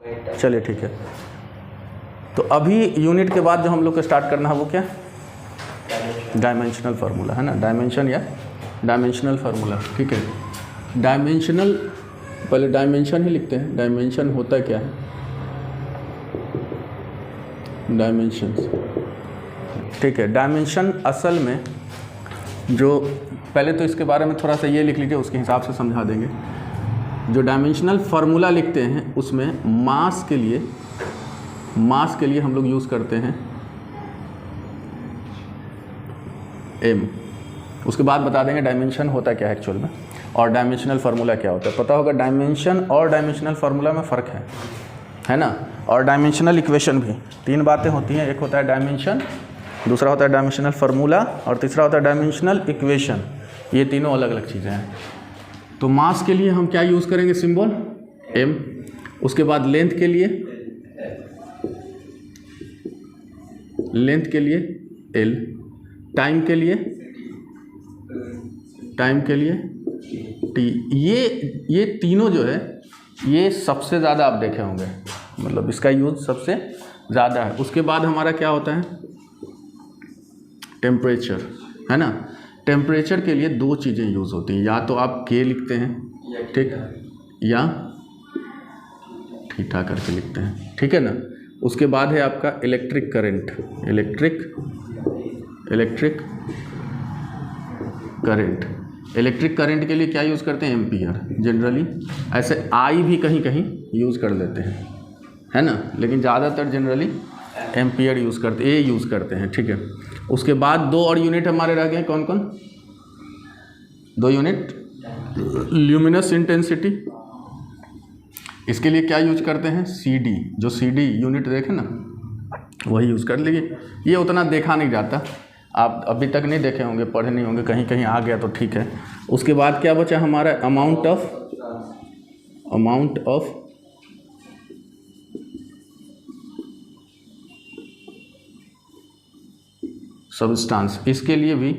चलिए ठीक है। तो अभी यूनिट के बाद जो हम लोग को स्टार्ट करना है वो क्या, डायमेंशनल फार्मूला है ना, डायमेंशन या डायमेंशनल फार्मूला। ठीक है, डायमेंशनल, पहले डायमेंशन ही लिखते हैं। डायमेंशन होता क्या है, डायमेंशंस। ठीक है, डायमेंशन असल में जो, पहले तो इसके बारे में थोड़ा सा ये लिख लीजिए, उसके हिसाब से समझा देंगे। जो डायमेंशनल फार्मूला लिखते हैं उसमें मास के लिए हम लोग यूज़ करते हैं m। उसके बाद बता देंगे डायमेंशन होता क्या है एक्चुअल में, और डायमेंशनल फार्मूला क्या होता है। पता होगा डायमेंशन और डायमेंशनल फार्मूला में फ़र्क है ना, और डायमेंशनल इक्वेशन भी। तीन बातें होती हैं, एक होता है डायमेंशन, दूसरा होता है डायमेंशनल फार्मूला, और तीसरा होता है डायमेंशनल इक्वेशन। ये तीनों अलग अलग चीज़ें हैं। तो मास के लिए हम क्या यूज़ करेंगे, सिंबल m। उसके बाद लेंथ के लिए l, टाइम के लिए t। ये तीनों जो है ये सबसे ज़्यादा आप देखे होंगे, मतलब इसका यूज़ सबसे ज़्यादा है। उसके बाद हमारा क्या होता है, टेम्परेचर, है ना। टेम्परेचर के लिए दो चीज़ें यूज़ होती हैं, या तो आप K लिखते हैं, ठीक, या थीटा करके लिखते हैं, ठीक है ना। उसके बाद है आपका इलेक्ट्रिक करंट, इलेक्ट्रिक करंट के लिए क्या यूज़ करते हैं, एम्पियर। जनरली ऐसे आई भी कहीं कहीं यूज़ कर लेते हैं, है ना, लेकिन ज़्यादातर जनरली एम्पियर यूज़ करते हैं, ठीक है। उसके बाद दो और यूनिट हमारे रह गए, कौन कौन, दो यूनिट, ल्यूमिनस इंटेंसिटी, इसके लिए क्या यूज करते हैं, CD। जो CD यूनिट देखें ना वही यूज़ कर लीजिए, ये उतना देखा नहीं जाता, आप अभी तक नहीं देखे होंगे, पढ़े नहीं होंगे, कहीं कहीं आ गया तो ठीक है। उसके बाद क्या बचा हमारा, अमाउंट ऑफ सब्सटेंस, इसके लिए भी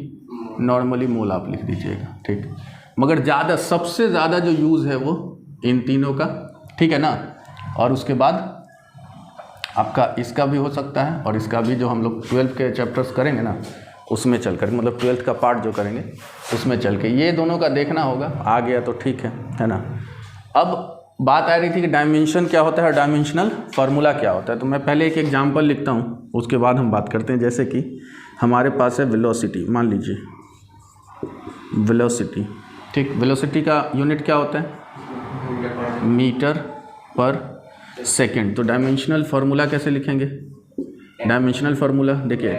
नॉर्मली मोल आप लिख दीजिएगा, ठीक। मगर ज़्यादा, सबसे ज़्यादा जो यूज़ है वो इन तीनों का, ठीक है ना। और उसके बाद आपका इसका भी हो सकता है, और इसका भी, जो हम लोग 12 के चैप्टर्स करेंगे ना उसमें चलकर, मतलब 12th का पार्ट जो करेंगे उसमें चल के ये दोनों का देखना होगा, आ गया तो ठीक है ना। अब बात आ रही थी कि डायमेंशन क्या होता है और डायमेंशनल फार्मूला क्या होता है। तो मैं पहले एक एग्जांपल लिखता हूँ, उसके बाद हम बात करते हैं। जैसे कि हमारे पास है वेलोसिटी, मान लीजिए वेलोसिटी, ठीक। वेलोसिटी का यूनिट क्या होता है, मीटर पर सेकेंड। तो डायमेंशनल फार्मूला कैसे लिखेंगे, डायमेंशनल फार्मूला देखिए,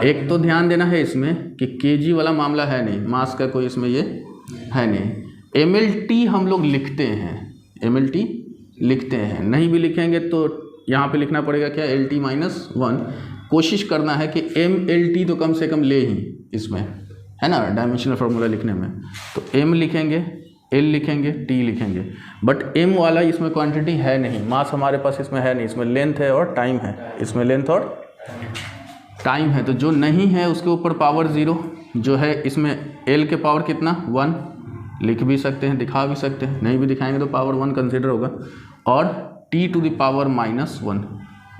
एक तो ध्यान देना है इसमें कि केजी वाला मामला है नहीं, मास का कोई इसमें ये है नहीं। MLT हम लोग लिखते हैं, MLT लिखते हैं, नहीं भी लिखेंगे तो यहाँ पे लिखना पड़ेगा क्या, LT-1। कोशिश करना है कि MLT तो कम से कम ले ही इसमें, है ना, डायमेंशनल फार्मूला लिखने में। तो M लिखेंगे, L लिखेंगे, T लिखेंगे, बट M वाला इसमें क्वांटिटी है नहीं, मास हमारे पास इसमें है नहीं, इसमें लेंथ है और टाइम है, इसमें लेंथ और टाइम है। तो जो नहीं है उसके ऊपर पावर 0, जो है इसमें L के पावर कितना, 1 लिख भी सकते हैं, दिखा भी सकते हैं, नहीं भी दिखाएंगे तो पावर 1 कंसिडर होगा, और T⁻⁻1।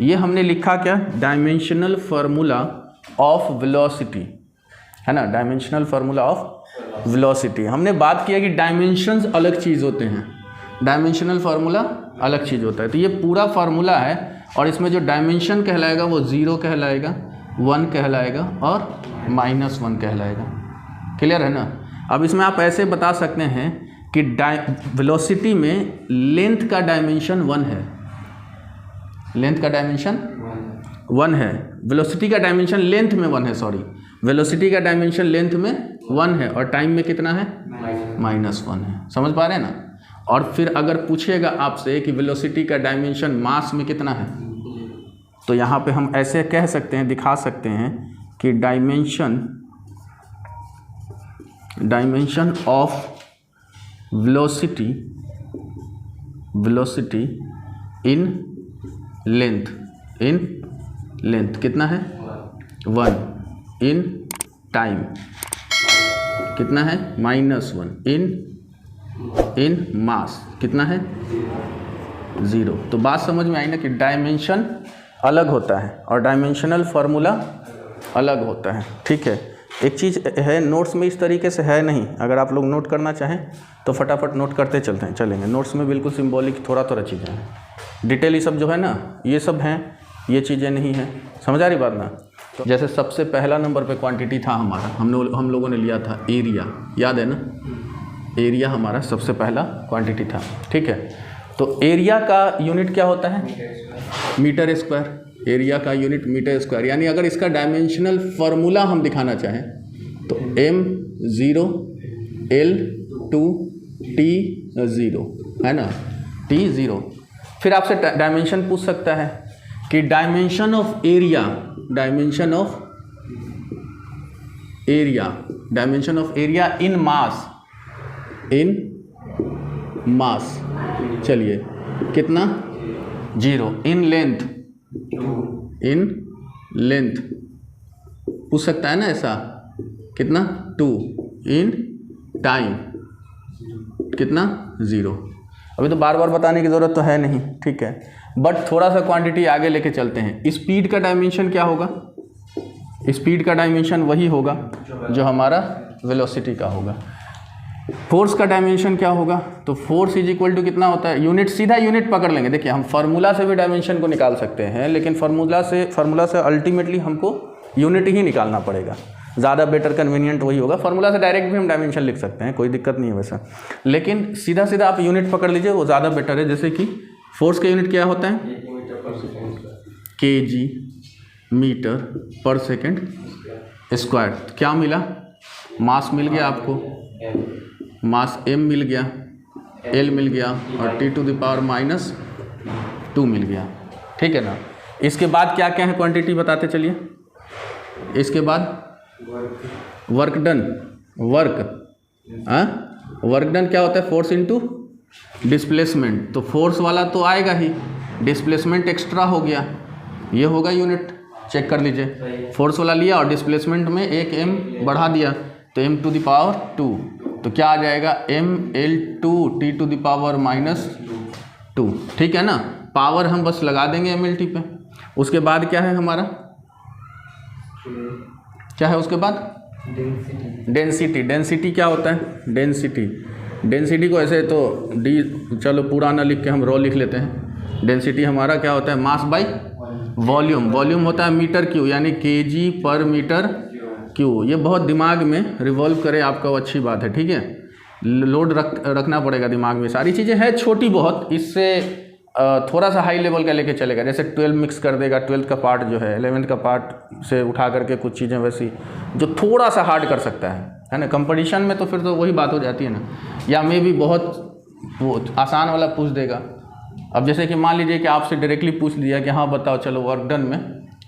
ये हमने लिखा क्या, डायमेंशनल फार्मूला ऑफ वेलोसिटी, है ना, डायमेंशनल फार्मूला ऑफ वेलोसिटी। हमने बात किया कि डायमेंशंस अलग चीज़ होते हैं, डायमेंशनल फार्मूला अलग चीज़ होता है। तो ये पूरा फार्मूला है, और इसमें जो डायमेंशन कहलाएगा वो 0 कहलाएगा, 1 कहलाएगा और -1 कहलाएगा। क्लियर है ना। अब इसमें आप ऐसे बता सकते हैं कि वेलोसिटी में लेंथ का डायमेंशन 1 है, लेंथ का डायमेंशन 1 है, वेलोसिटी का डायमेंशन लेंथ में 1 है, सॉरी, वेलोसिटी का डायमेंशन लेंथ में 1 है, और टाइम में कितना है, -1 है। समझ पा रहे हैं ना। और फिर अगर पूछेगा आपसे कि वेलोसिटी का डायमेंशन मास में कितना है, तो यहाँ पे हम ऐसे कह सकते हैं, दिखा सकते हैं कि dimension of velocity in length कितना है, 1, इन टाइम कितना है, -1, इन मास कितना है, 0। तो बात समझ में आई ना कि डायमेंशन अलग होता है और डायमेंशनल फार्मूला अलग होता है। ठीक है, एक चीज़ है नोट्स में इस तरीके से है नहीं, अगर आप लोग नोट करना चाहें तो फटाफट नोट करते चलेंगे। नोट्स में बिल्कुल सिंबॉलिक थोड़ा चीज़ें हैं, डिटेल ये सब जो है ना ये सब हैं, ये चीज़ें नहीं हैं। समझ आ रही बात ना? तो जैसे सबसे पहला नंबर पे क्वांटिटी था हमारा, हम लोगों ने लिया था एरिया, याद है ना? एरिया हमारा सबसे पहला क्वांटिटी था। ठीक है, तो एरिया का यूनिट क्या होता है? Metre square. एरिया का यूनिट मीटर स्क्वायर। यानी अगर इसका डायमेंशनल फार्मूला हम दिखाना चाहें तो m0 L2 T0 है ना, T0। फिर आपसे डायमेंशन पूछ सकता है कि dimension of area, dimension of area in mass, चलिए कितना? 0। इन लेंथ पूछ सकता है ना ऐसा, कितना? 2। इन टाइम कितना? 0। अभी तो बार बार बताने की ज़रूरत तो है नहीं। ठीक है, बट थोड़ा सा क्वांटिटी आगे लेके चलते हैं। स्पीड का डायमेंशन क्या होगा? स्पीड का डायमेंशन वही होगा जो हमारा वेलोसिटी का होगा। फोर्स का डायमेंशन क्या होगा? तो फोर्स इज इक्वल टू कितना होता है? यूनिट, सीधा यूनिट पकड़ लेंगे। देखिए हम फार्मूला से भी डायमेंशन को निकाल सकते हैं, लेकिन फार्मूला से अल्टीमेटली हमको यूनिट ही निकालना पड़ेगा। ज़्यादा बेटर कन्वीनियंट वही होगा। फार्मूला से डायरेक्ट भी हम डायमेंशन लिख सकते हैं, कोई दिक्कत नहीं है वैसा, लेकिन सीधा आप यूनिट पकड़ लीजिए, वो ज़्यादा बेटर है। जैसे कि फोर्स का यूनिट क्या होता है? kg metre per second square. क्या मिला? मास मिल गया आपको, मास m मिल गया, l मिल गया और T⁻² मिल गया। ठीक है ना? इसके बाद क्या क्या है क्वांटिटी बताते चलिए। इसके बाद वर्क डन क्या होता है? Force into displacement. तो फोर्स वाला तो आएगा ही, डिस्प्लेसमेंट एक्स्ट्रा हो गया, ये होगा यूनिट। चेक कर लीजिए, फोर्स वाला लिया और डिस्प्लेसमेंट में एक m बढ़ा दिया तो m⁻²। तो क्या आ जाएगा? mL2 T⁻²2। ठीक है ना? पावर हम बस लगा देंगे mLT पे। उसके बाद क्या है हमारा? क्या है उसके बाद? डेंसिटी क्या होता है? डेंसिटी को ऐसे तो डी, चलो पूरा ना लिख के हम लिख लेते हैं। डेंसिटी हमारा क्या होता है? मास बाई वॉल्यूम होता है मीटर क्यू, यानी kg पर मीटर क्यू। ये बहुत दिमाग में रिवॉल्व करे आपका, वो अच्छी बात है। ठीक है, लोड रखना पड़ेगा दिमाग में। सारी चीज़ें हैं छोटी बहुत, इससे थोड़ा सा हाई लेवल का लेके चलेगा। जैसे 12 मिक्स कर देगा, 12th का पार्ट जो है 11th का पार्ट से उठा करके कुछ चीज़ें वैसी जो थोड़ा सा हार्ड कर सकता है ना। कंपटीशन में तो फिर तो वही बात हो जाती है ना, या मे भी बहुत वो आसान वाला पूछ देगा। अब जैसे कि मान लीजिए कि आपसे डायरेक्टली पूछ दिया कि हाँ बताओ चलो वर्क डन में,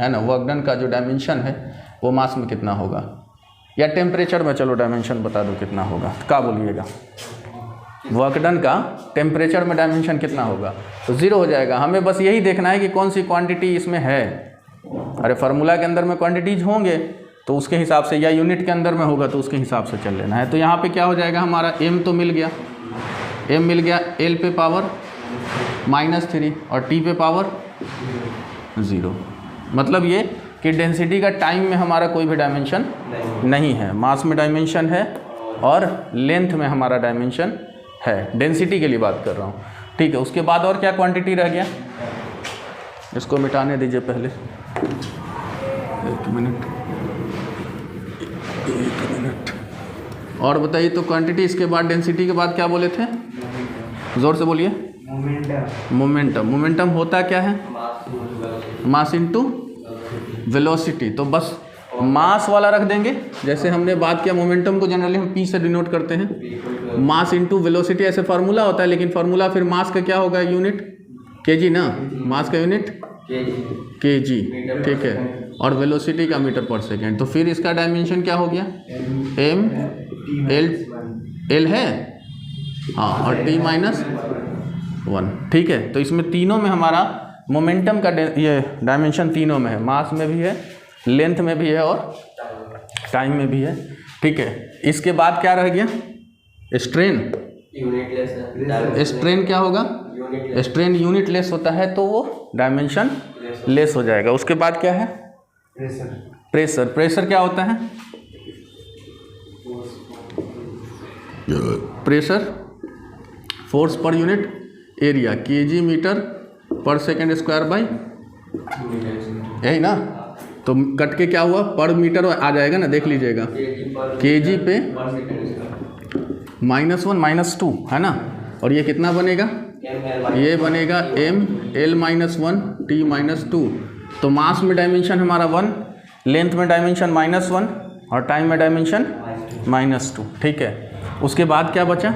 है ना, वर्क डन का जो डायमेंशन है वो मास में कितना होगा, या टेम्परेचर में चलो डायमेंशन बता दो कितना होगा। तो क्या बोलिएगा? वर्क डन का टेम्परेचर में डायमेंशन कितना होगा? तो 0 हो जाएगा। हमें बस यही देखना है कि कौन सी क्वांटिटी इसमें है। अरे फार्मूला के अंदर में क्वांटिटीज होंगे तो उसके हिसाब से, या यूनिट के अंदर में होगा तो उसके हिसाब से चल लेना है। तो यहाँ पे क्या हो जाएगा हमारा? m तो मिल गया, l पे पावर -3 और t पे पावर 0। मतलब ये कि डेंसिटी का टाइम में हमारा कोई भी डायमेंशन नहीं है, मास में डायमेंशन है और लेंथ में हमारा डायमेंशन है। डेंसिटी के लिए बात कर रहा हूँ। ठीक है, उसके बाद और क्या क्वांटिटी रह गया? इसको मिटाने दीजिए पहले, एक मिनट। और बताइए तो क्वांटिटी, इसके बाद डेंसिटी के बाद क्या बोले थे? जोर से बोलिए। मोमेंटम होता क्या है? Mass into velocity. तो बस मास वाला रख देंगे, जैसे हमने बात किया मोमेंटम को जनरली हम p से डिनोट करते हैं, मास इनटू वेलोसिटी ऐसे फार्मूला होता है। लेकिन फार्मूला फिर मास का क्या होगा? यूनिट kg ना, मास का यूनिट kg। ठीक है, और वेलोसिटी का मीटर पर सेकेंड। तो फिर इसका डायमेंशन क्या हो गया? l है, हाँ, और t-1। ठीक है, तो इसमें तीनों में हमारा मोमेंटम का ये डायमेंशन तीनों में है, मास में भी है, लेंथ में भी है और टाइम में भी है। ठीक है, इसके बाद क्या रह गया? स्ट्रेन। स्ट्रेन क्या होगा? स्ट्रेन यूनिट लेस होता है तो वो डायमेंशन लेस हो जाएगा। उसके बाद क्या है? प्रेशर। प्रेशर क्या होता है? Pressure force per unit area, kg metre per second square by, यही ना? तो कट के क्या हुआ? पर मीटर आ जाएगा ना, देख लीजिएगा, केजी पे -1 -2 है ना। और ये कितना बनेगा? ये बनेगा m(l-1 t-2). तो मास में डायमेंशन हमारा 1, लेंथ में डायमेंशन -1 और टाइम में डायमेंशन -2। ठीक है, उसके बाद क्या बचा?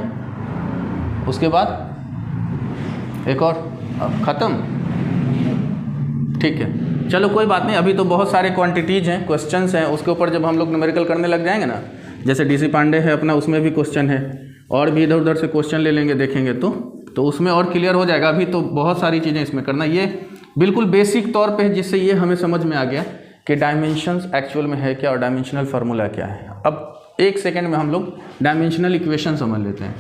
उसके बाद एक और, ख़त्म। ठीक है, चलो कोई बात नहीं, अभी तो बहुत सारे क्वांटिटीज़ हैं, क्वेश्चंस हैं, उसके ऊपर जब हम लोग न्यूमेरिकल करने लग जाएंगे ना, जैसे डीसी पांडे है अपना, उसमें भी क्वेश्चन है, और भी इधर उधर से क्वेश्चन ले लेंगे, देखेंगे तो उसमें और क्लियर हो जाएगा। अभी तो बहुत सारी चीज़ें इसमें करना, ये बिल्कुल बेसिक तौर पे जिससे ये हमें समझ में आ गया कि डायमेंशंस एक्चुअल में है क्या और डायमेंशनल फार्मूला क्या है। अब एक सेकेंड में हम लोग डायमेंशनल इक्वेशन समझ लेते हैं।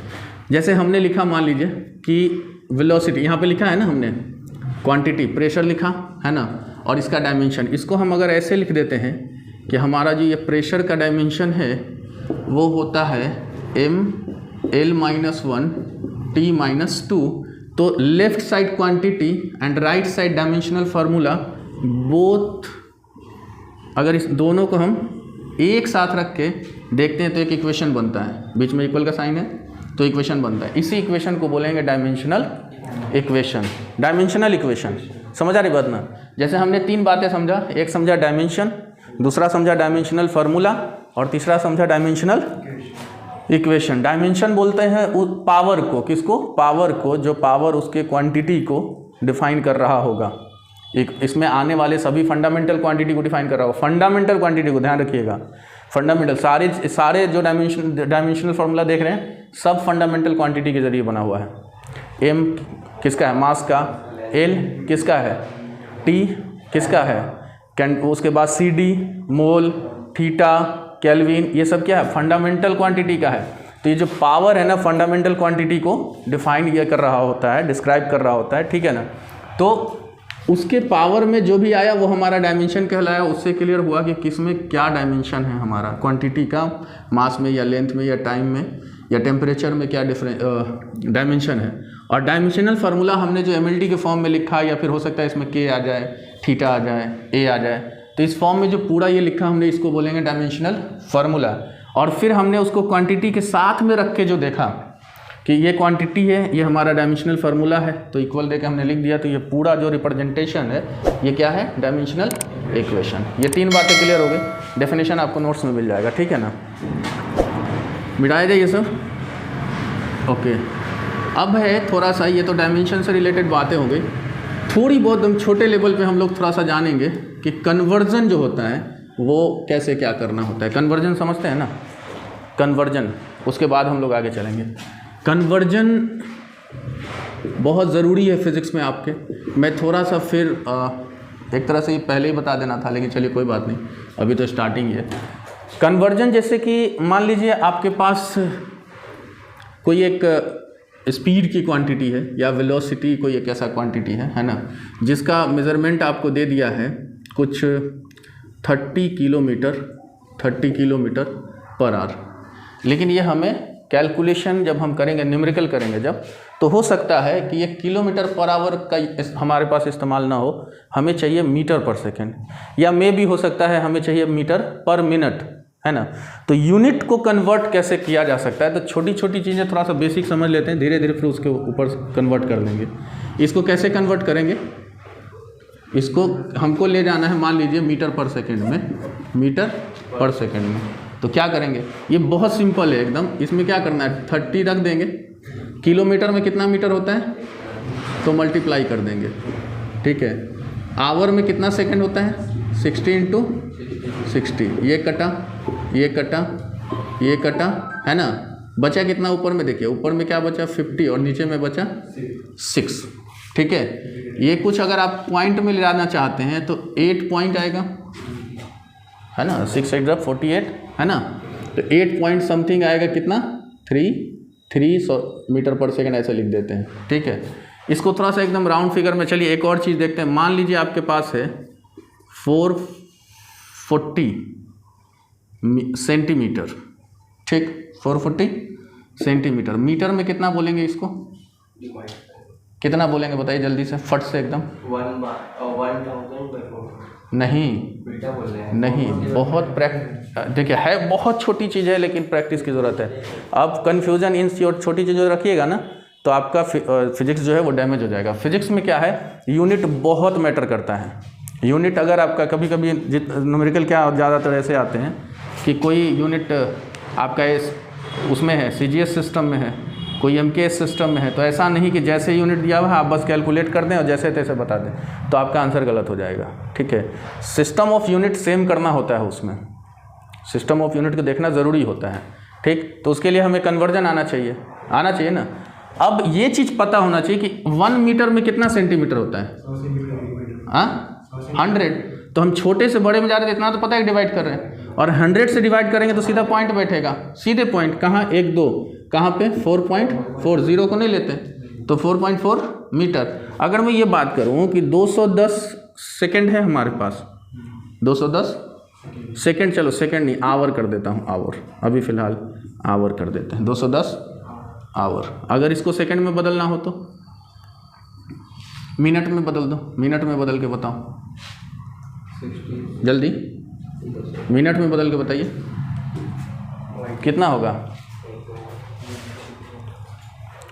जैसे हमने लिखा, मान लीजिए कि वेलोसिटी, यहाँ पे लिखा है ना हमने, क्वांटिटी प्रेशर लिखा है ना, और इसका डायमेंशन, इसको हम अगर ऐसे लिख देते हैं कि हमारा जो ये प्रेशर का डायमेंशन है वो होता है m(l-1 t-2), तो left side quantity and right side dimensional formula both, अगर इस दोनों को हम एक साथ रख के देखते हैं तो एक इक्वेशन बनता है, बीच में इक्वल का साइन है तो इक्वेशन बनता है। इसी इक्वेशन को बोलेंगे डायमेंशनल इक्वेशन। डायमेंशनल इक्वेशन समझ आ रही बात ना? जैसे हमने 3 बातें समझा, एक समझा डायमेंशन, दूसरा समझा डायमेंशनल फार्मूला, और तीसरा समझा डायमेंशनल इक्वेशन। डायमेंशन बोलते हैं पावर को, किसको? पावर को, जो पावर उसके क्वांटिटी को डिफाइन कर रहा होगा। एक इसमें आने वाले सभी फंडामेंटल क्वांटिटी को डिफाइन कर रहा होगा। फंडामेंटल क्वांटिटी को ध्यान रखिएगा, फंडामेंटल सारे जो डायमेंशनल फार्मूला देख रहे हैं सब फंडामेंटल क्वांटिटी के जरिए बना हुआ है। m किसका है? मास का। l किसका है? t किसका है? उसके बाद cd, मोल, थीटा, केल्विन, ये सब क्या है? फंडामेंटल क्वांटिटी का है। तो ये जो पावर है ना, फंडामेंटल क्वांटिटी को डिफाइन ये कर रहा होता है, डिस्क्राइब कर रहा होता है, ठीक है ना। तो उसके पावर में जो भी आया वो हमारा डायमेंशन कहलाया। उससे क्लियर हुआ कि किस में क्या डायमेंशन है हमारा, क्वांटिटी का, मास में या लेंथ में या टाइम में या टेम्परेचर में क्या डायमेंशन है। और डायमेंशनल फार्मूला हमने जो MLT के फॉर्म में लिखा, या फिर हो सकता है इसमें K आ जाए, थीटा आ जाए, A आ जाए, तो इस फॉर्म में जो पूरा ये लिखा हमने, इसको बोलेंगे डायमेंशनल फार्मूला। और फिर हमने उसको क्वांटिटी के साथ में रख के जो देखा कि ये क्वांटिटी है, ये हमारा डायमेंशनल फार्मूला है, तो इक्वल देके हमने लिख दिया। तो ये पूरा जो रिप्रेजेंटेशन है ये क्या है? Dimensional equation. ये 3 बातें क्लियर हो गई। डेफिनेशन आपको नोट्स में मिल जाएगा, ठीक है ना। मिटाए जाइए सब, ओके। अब है थोड़ा सा, ये तो डायमेंशन से रिलेटेड बातें हो गई, थोड़ी बहुत हम छोटे लेवल पे हम लोग थोड़ा सा जानेंगे कि कन्वर्जन जो होता है वो कैसे क्या करना होता है। कन्वर्जन समझते हैं ना, कन्वर्जन, उसके बाद हम लोग आगे चलेंगे। कन्वर्जन बहुत ज़रूरी है फिज़िक्स में आपके। मैं थोड़ा सा फिर एक तरह से ये पहले ही बता देना था, लेकिन चलिए कोई बात नहीं, अभी तो स्टार्टिंग है। कन्वर्जन जैसे कि मान लीजिए आपके पास कोई एक स्पीड की क्वांटिटी है या वेलोसिटी कोई एक ऐसा क्वांटिटी है ना, जिसका मेज़रमेंट आपको दे दिया है कुछ 30 किलोमीटर पर आवर। लेकिन ये हमें कैलकुलेशन जब हम करेंगे, न्यूमेरिकल करेंगे जब, तो हो सकता है कि ये किलोमीटर पर आवर का हमारे पास इस्तेमाल ना हो, हमें चाहिए मीटर पर सेकेंड, या मे भी हो सकता है हमें चाहिए मीटर पर मिनट, है ना। तो यूनिट को कन्वर्ट कैसे किया जा सकता है, तो छोटी छोटी चीज़ें थोड़ा सा बेसिक समझ लेते हैं, धीरे धीरे फिर उसके ऊपर कन्वर्ट कर लेंगे। इसको कैसे कन्वर्ट करेंगे, इसको हमको ले जाना है मान लीजिए मीटर पर सेकेंड में, तो क्या करेंगे, ये बहुत सिंपल है एकदम। इसमें क्या करना है, 30 रख देंगे, किलोमीटर में कितना मीटर होता है तो मल्टीप्लाई कर देंगे, ठीक है। आवर में कितना सेकंड होता है, 60 × 60, ये कटा, है ना। बचा कितना ऊपर में, देखिए ऊपर में क्या बचा 50 और नीचे में बचा 6, ठीक है। ये कुछ अगर आप पॉइंट में ले जाना चाहते हैं तो 8 पॉइंट आएगा, है ना, 6 × 8 48, है ना। तो 8 पॉइंट समथिंग आएगा, कितना 300 मीटर पर सेकेंड ऐसे लिख देते हैं, ठीक है। इसको थोड़ा सा एकदम राउंड फिगर में, चलिए एक और चीज़ देखते हैं। मान लीजिए आपके पास है 440 सेंटीमीटर, ठीक, 440 सेंटीमीटर। मीटर में कितना बोलेंगे इसको, कितना बोलेंगे बताइए जल्दी से, फट से एकदम। 1000 नहीं, बहुत देखिए है, बहुत छोटी चीज़ है लेकिन प्रैक्टिस की ज़रूरत है। अब कन्फ्यूज़न इन छोटी चीज़ों रखिएगा ना तो आपका फिजिक्स जो है वो डैमेज हो जाएगा। फिजिक्स में क्या है, यूनिट बहुत मैटर करता है। यूनिट अगर आपका कभी कभी न्यूमेरिकल क्या ज़्यादातर ऐसे आते हैं कि कोई यूनिट आपका उसमें है, CGS सिस्टम में है, कोई MKS सिस्टम में है, तो ऐसा नहीं कि जैसे यूनिट दिया हुआ है आप बस कैलकुलेट कर दें और जैसे तैसे बता दें, तो आपका आंसर गलत हो जाएगा। ठीक है, सिस्टम ऑफ यूनिट सेम करना होता है, उसमें सिस्टम ऑफ यूनिट को देखना ज़रूरी होता है। ठीक, तो उसके लिए हमें कन्वर्जन आना चाहिए ना। अब ये चीज़ पता होना चाहिए कि 1 मीटर में कितना सेंटीमीटर होता है, 100। तो हम छोटे से बड़े में जा रहे हैं, इतना तो पता है डिवाइड कर रहे हैं, और 100 से डिवाइड करेंगे तो सीधा पॉइंट बैठेगा, सीधे पॉइंट। कहाँ, 1 2, कहाँ पे 4.4, 0 को नहीं लेते, तो 4.4 मीटर। अगर मैं ये बात करूँ कि 210 सेकेंड है हमारे पास, 210 सेकेंड, चलो सेकेंड नहीं आवर कर देता हूँ, आवर, अभी फ़िलहाल आवर कर देते हैं, 210 आवर। अगर इसको सेकेंड में बदलना हो तो मिनट में बदल दो, मिनट में बदल के बताओ जल्दी, मिनट में बदल के बताइए कितना होगा।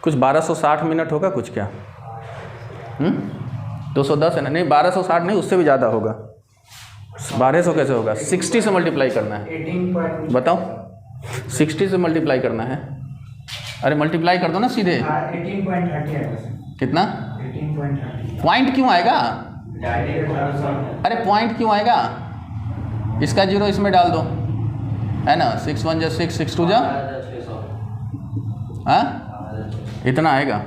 कुछ 1260 मिनट होगा कुछ, क्या 210 है ना, नहीं 1260 नहीं, उससे भी ज़्यादा होगा। 1200 कैसे होगा, 60 से मल्टीप्लाई करना है, बताओ 60 से मल्टीप्लाई करना है। अरे मल्टीप्लाई कर दो ना सीधे, 18.30 कितना, 18.30। पॉइंट क्यों आएगा, अरे पॉइंट क्यों आएगा, इसका 0 इसमें डाल दो, है ना, 6 1 जा 6, 6 2 जा, हाँ इतना आएगा,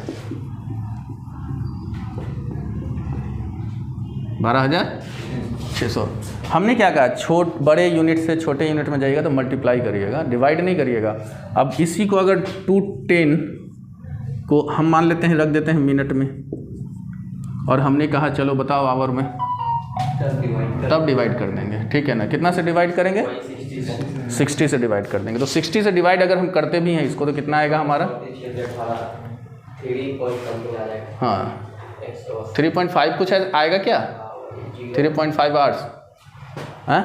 12,600। हमने क्या कहा, बड़े यूनिट से छोटे यूनिट में जाइएगा तो मल्टीप्लाई करिएगा, डिवाइड नहीं करिएगा। अब इसी को अगर 210 को हम मान लेते हैं, रख देते हैं मिनट में, और हमने कहा चलो बताओ आवर में, तब डिवाइड कर देंगे। ठीक है ना, कितना से डिवाइड करेंगे, 60 से डिवाइड कर देंगे। तो 60 से डिवाइड अगर हम करते भी हैं इसको तो कितना आएगा हमारा, हाँ 3.5 कुछ आएगा क्या, 3.5 आवर्स, हाँ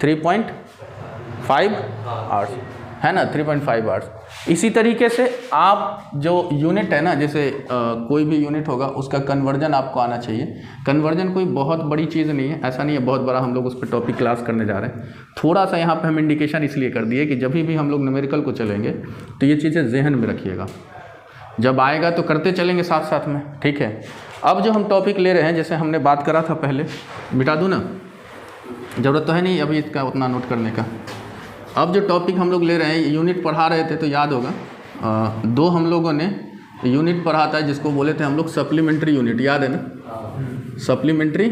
3.5 आवर्स है ना, 3.5 आवर्स। इसी तरीके से आप जो यूनिट है ना, जैसे कोई भी यूनिट होगा उसका कन्वर्जन आपको आना चाहिए। कन्वर्जन कोई बहुत बड़ी चीज़ नहीं है, ऐसा नहीं है बहुत बड़ा हम लोग उस पर टॉपिक क्लास करने जा रहे हैं। थोड़ा सा यहाँ पे हम इंडिकेशन इसलिए कर दिए कि जब भी हम लोग न्यूमेरिकल को चलेंगे तो ये चीज़ें जहन में रखिएगा, जब आएगा तो करते चलेंगे साथ साथ में। ठीक है, अब जो हम टॉपिक ले रहे हैं, जैसे हमने बात करा था पहले, मिटा दूँ ना, ज़रूरत तो है नहीं अभी इसका उतना नोट करने का। अब जो टॉपिक हम लोग ले रहे हैं, यूनिट पढ़ा रहे थे तो याद होगा, 2 हम लोगों ने यूनिट पढ़ा था जिसको बोले थे हम लोग सप्लीमेंट्री यूनिट, याद है ना, सप्लीमेंट्री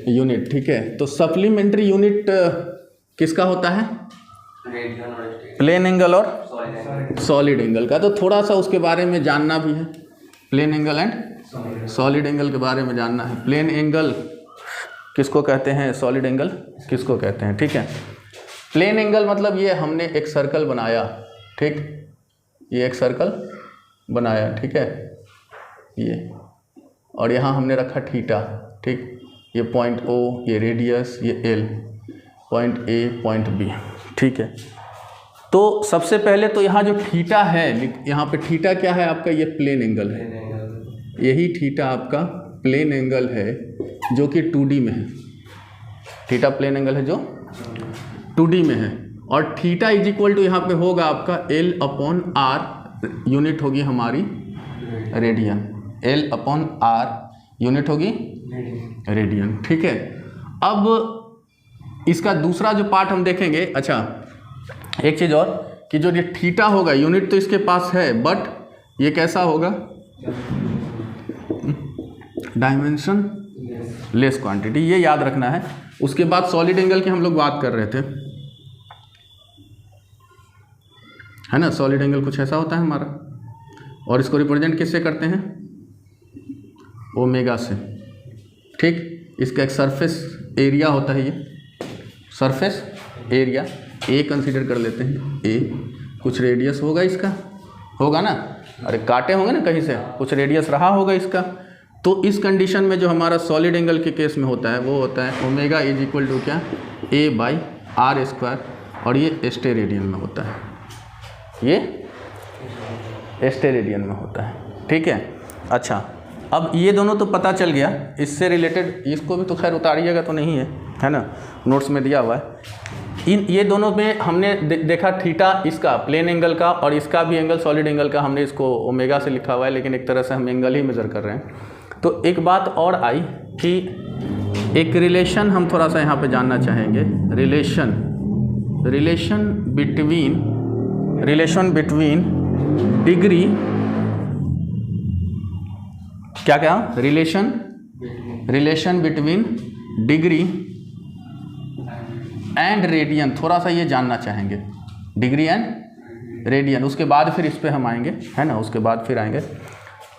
यूनिट। ठीक है, तो सप्लीमेंट्री यूनिट किसका होता है, प्लेन एंगल और सॉलिड एंगल का। तो थोड़ा सा उसके बारे में जानना भी है, plane angle and solid angle के बारे में जानना है। प्लेन एंगल किसको कहते हैं, सॉलिड एंगल किसको कहते हैं। ठीक है, प्लेन एंगल मतलब ये हमने एक सर्कल बनाया, ठीक, ये एक सर्कल बनाया, ठीक है, ये, और यहाँ हमने रखा थीटा, ठीक, ये पॉइंट O, ये रेडियस, ये L, point A, point B। ठीक है, तो सबसे पहले तो यहाँ जो थीटा है, यहाँ पे थीटा क्या है आपका, ये प्लेन एंगल है, यही थीटा आपका प्लेन एंगल है जो कि 2D में है। थीटा प्लेन एंगल है जो 2D में है, और थीटा इज इक्वल टू यहाँ पे होगा आपका L/R, यूनिट होगी हमारी रेडियन, L/R यूनिट होगी रेडियन। ठीक है, अब इसका दूसरा जो पार्ट हम देखेंगे। अच्छा, एक चीज़ और कि जो ये थीटा होगा, यूनिट तो इसके पास है, बट ये कैसा होगा, डायमेंशन लेस क्वांटिटी, ये याद रखना है। उसके बाद सॉलिड एंगल की हम लोग बात कर रहे थे, है ना, सॉलिड एंगल कुछ ऐसा होता है हमारा, और इसको रिप्रेजेंट किससे करते हैं, ओमेगा से, ठीक। इसका एक सरफेस एरिया होता है, ये सरफेस एरिया ए कंसीडर कर लेते हैं, ए। कुछ रेडियस होगा इसका, होगा ना, अरे काटे होंगे ना कहीं से, कुछ रेडियस रहा होगा इसका। तो इस कंडीशन में जो हमारा सॉलिड एंगल के केस में होता है वो होता है ओमेगा इज इक्वल टू क्या, ए बाई आर स्क्वायर, और ये स्टेरेडियन में होता है, ये स्टेरेडियन में होता है, ठीक है। अच्छा, अब ये दोनों तो पता चल गया, इससे रिलेटेड इसको भी तो खैर उतारिएगा तो नहीं है ना, नोट्स में दिया हुआ है। ये दोनों में हमने देखा थीटा इसका प्लेन एंगल का और इसका भी एंगल सॉलिड एंगल का, हमने इसको ओमेगा से लिखा हुआ है, लेकिन एक तरह से हम एंगल ही मेज़र कर रहे हैं। तो एक बात और आई कि एक रिलेशन हम थोड़ा सा यहाँ पे जानना चाहेंगे, रिलेशन बिटवीन डिग्री, क्या relation between degree and radian, थोड़ा सा ये जानना चाहेंगे, डिग्री एंड रेडियन। उसके बाद फिर इस पे हम आएंगे, है ना, उसके बाद फिर आएंगे।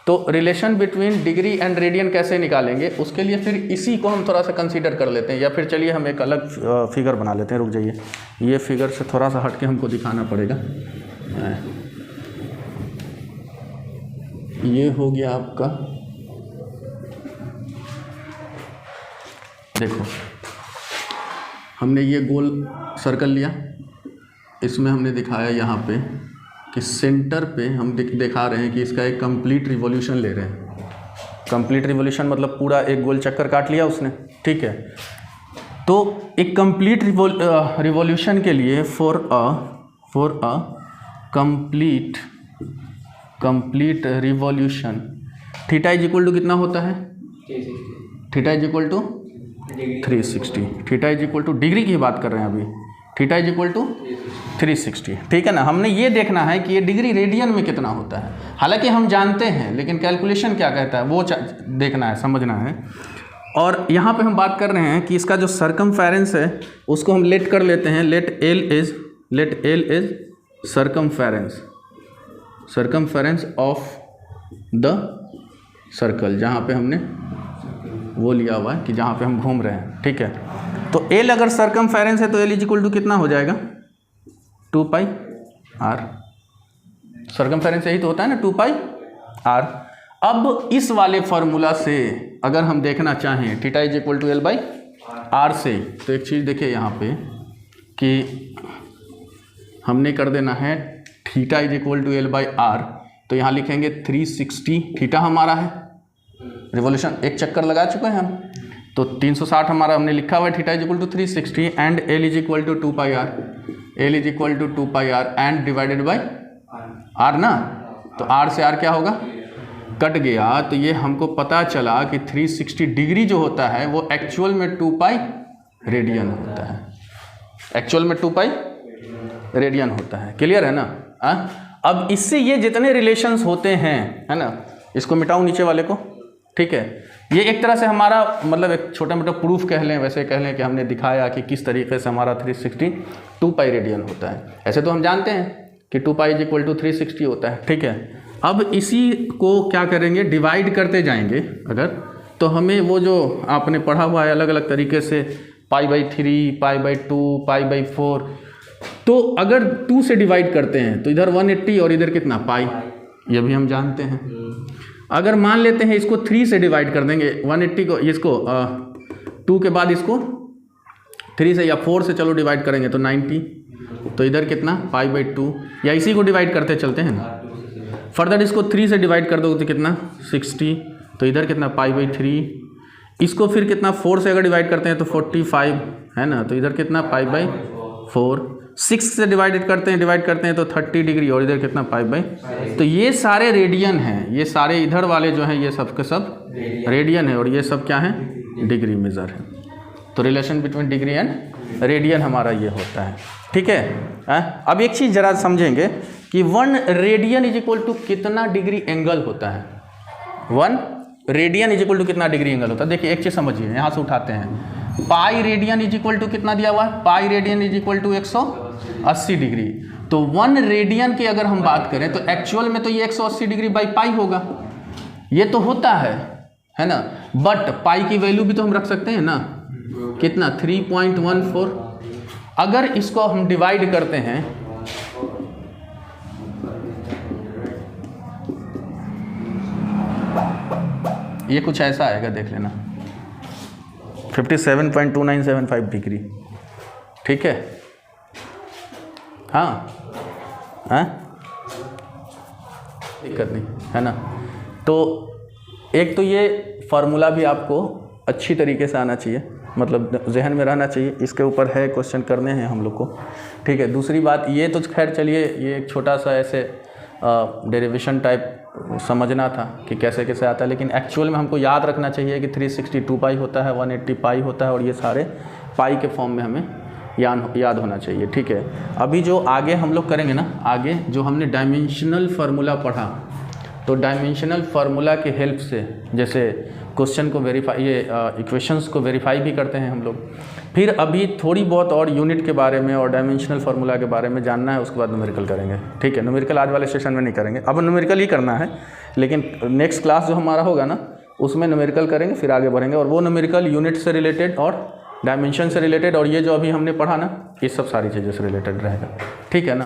तो relation between degree and radian कैसे निकालेंगे, उसके लिए फिर इसी को हम थोड़ा सा कंसीडर कर लेते हैं, या फिर चलिए हम एक अलग फिगर बना लेते हैं। रुक जाइए, ये फिगर से थोड़ा सा हट के हमको दिखाना पड़ेगा। ये हो गया आपका, देखो हमने ये गोल सर्कल लिया, इसमें हमने दिखाया यहाँ पे कि सेंटर पे हम दिखा रहे हैं कि इसका एक कंप्लीट रिवॉल्यूशन ले रहे हैं। कंप्लीट रिवॉल्यूशन मतलब पूरा एक गोल चक्कर काट लिया उसने, ठीक है। तो एक कंप्लीट रिवॉल्यूशन के लिए for a complete revolution theta is equal to कितना होता है, theta is equal to 360, theta is equal to, degree की बात कर रहे हैं अभी, थीटा इज इक्वल टू 360, ठीक है ना। हमने ये देखना है कि ये डिग्री रेडियन में कितना होता है, हालांकि हम जानते हैं लेकिन कैलकुलेशन क्या कहता है वो देखना है, समझना है। और यहाँ पे हम बात कर रहे हैं कि इसका जो सरकमफेरेंस है उसको हम लेट कर लेते हैं, let L is circumference of the circle, जहाँ पे हमने वो लिया हुआ है कि जहाँ पे हम घूम रहे हैं, ठीक है। तो एल अगर सरकमफेरेंस है तो एल इज इक्वल टू कितना हो जाएगा, 2 पाई आर। सरकमफेरेंस यही तो होता है ना, 2 पाई आर। अब इस वाले फॉर्मूला से अगर हम देखना चाहें theta is equal to L by R से, तो एक चीज़ देखिए यहाँ पे कि हमने कर देना है theta is equal to L by R, तो यहाँ लिखेंगे 360, थीटा हमारा है, रिवॉल्यूशन एक चक्कर लगा चुके हैं हम, तो 360 हमारा हमने लिखा हुआ है, theta is equal to 360 and L is equal to 2 pi R, L is equal to 2 pi R and divided by R ना। तो आर से आर क्या होगा, कट गया। तो ये हमको पता चला कि 360 डिग्री जो होता है वो एक्चुअल में 2 पाई रेडियन होता है, एक्चुअल में 2 पाई रेडियन होता है। क्लियर है ना। अब इससे ये जितने रिलेशंस होते हैं, है ना, इसको मिटाऊं नीचे वाले को, ठीक है। ये एक तरह से हमारा मतलब एक छोटा मोटा प्रूफ कह लें, वैसे कह लें कि हमने दिखाया कि किस तरीके से हमारा 360 2 पाई रेडियन होता है। ऐसे तो हम जानते हैं कि 2 पाई इज इक्वल टू 360 होता है, ठीक है। अब इसी को क्या करेंगे, डिवाइड करते जाएंगे अगर, तो हमें वो जो आपने पढ़ा हुआ है अलग अलग तरीके से π/3, π/2, π/4, तो अगर 2 से डिवाइड करते हैं तो इधर 180 और इधर कितना पाई, ये भी हम जानते हैं। अगर मान लेते हैं इसको 3 से डिवाइड कर देंगे 180 को, इसको 2 के बाद इसको 3 से या 4 से चलो डिवाइड करेंगे तो 90, तो इधर कितना π/2, या इसी को डिवाइड करते चलते हैं ना। फर्दर इसको 3 से डिवाइड कर दो तो कितना 60, तो इधर कितना π/3, इसको फिर कितना 4 से अगर डिवाइड करते हैं तो 45 है ना, तो इधर कितना π/4, 6 से डिवाइड करते हैं तो 30 डिग्री, और इधर कितना π/, तो ये सारे रेडियन हैं, ये सारे इधर वाले जो हैं ये सब के सब रेडियन है, और ये सब क्या है, डिग्री मेजर है। तो relation between degree and radian हमारा ये होता है, ठीक है। अब एक चीज़ जरा समझेंगे कि 1 रेडियन इज इक्वल टू कितना डिग्री एंगल होता है, 1 रेडियन इज इक्वल टू कितना डिग्री एंगल होता है। देखिए एक चीज़ समझिए, यहाँ से उठाते हैं, pi radian is equal to कितना दिया हुआ है, pi radian is equal to 180 degree. तो 1 रेडियन की अगर हम बात करें तो एक्चुअल में तो ये 180 डिग्री बाई पाई होगा, ये तो होता है है ना। बट पाई की वैल्यू भी तो हम रख सकते हैं ना, कितना 3.14। अगर इसको हम डिवाइड करते हैं, ये कुछ ऐसा आएगा, देख लेना, 57.2975 डिग्री, ठीक है। हाँ हाँ, दिक्कत नहीं है ना। तो एक तो ये फार्मूला भी आपको अच्छी तरीके से आना चाहिए, मतलब जहन में रहना चाहिए, इसके ऊपर है क्वेश्चन करने हैं हम लोग को, ठीक है। दूसरी बात ये तो खैर चलिए, ये एक छोटा सा ऐसे डेरिवेशन टाइप समझना था कि कैसे कैसे आता है, लेकिन एक्चुअल में हमको याद रखना चाहिए कि 362 पाई होता है, 180 पाई होता है, और ये सारे पाई के फॉर्म में हमें याद होना चाहिए, ठीक है। अभी जो आगे हम लोग करेंगे ना, आगे जो हमने डायमेंशनल फार्मूला पढ़ा, तो डायमेंशनल फार्मूला की हेल्प से जैसे क्वेश्चन को वेरीफाई, ये इक्वेशंस को वेरीफाई भी करते हैं हम लोग। फिर अभी थोड़ी बहुत और यूनिट के बारे में और डायमेंशनल फार्मूला के बारे में जानना है, उसके बाद न्यूमेरिकल करेंगे, ठीक है। न्यूमेरिकल आज वाले सेशन में नहीं करेंगे, अब न्यूमेरिकल ही करना है, लेकिन नेक्स्ट क्लास जो हमारा होगा ना, उसमें न्यूमेरिकल करेंगे, फिर आगे बढ़ेंगे। और वो न्यूमेरिकल यूनिट से रिलेटेड और डायमेंशन से रिलेटेड, और ये जो अभी हमने पढ़ा ना, ये सब सारी चीज़ों से रिलेटेड रहेगा, ठीक है ना।